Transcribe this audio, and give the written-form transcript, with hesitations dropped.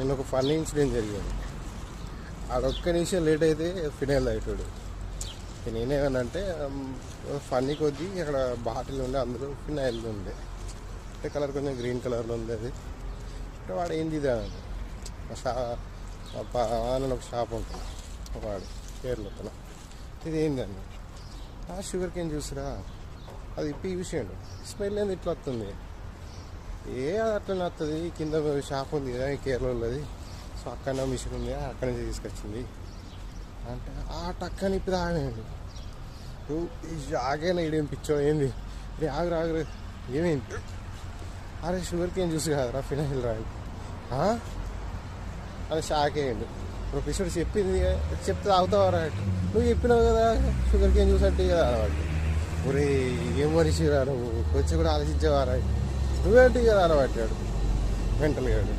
నేను ఒక funny incident జరిగింది. ఆడొక్క నిమిషం లేట్ అయితే ఫినైల్ తాగేటాడు. నేనేమనంటే ఫన్నీ కొద్దీ అక్కడ బాటిల్ ఉండే, అందులో ఫినైల్ ఉండే, అంటే కలర్ కొంచెం గ్రీన్ కలర్లో ఉంది. అది అంటే వాడు ఏంది ఇది అని ఒక షాప్ ఉంటుంది వాడు కేరళతన. ఇది ఏంటండి షుగర్ కేన్ జ్యూస్రా, అది ఇప్పి చూసాడు. స్మెల్ ఏంది ఇట్లా వస్తుంది, అది అట్లనే వస్తుంది. కింద షాప్ ఉంది కదా కేరళలోది, సో అక్కడ మిషన్ ఉంది, అక్కడి నుంచి తీసుకొచ్చింది అంటే ఆ టక్కని ఇప్పుడు ఆగాడు. ఆగైనా ఇడేం పిచ్చో ఏంది రే, ఆగు ఏమైంది, అరే షుగర్ కేన్ జ్యూస్ కాదురా ఫినైల్ రా అది షాక్ అయ్యండు. ఇప్పుడు పిచ్చోడు చెప్తే తాగుతావారా, నువ్వు చెప్పినావు కదా షుగర్ కేన్ జ్యూస్ అంటే కదా అలవాటు. ఒరే ఏం మనిషి రా నువ్వు, వచ్చి కూడా ఆలోచించేవారా, నువ్వేంటి కదా అలవాటాడు మెంటల్ గాడు.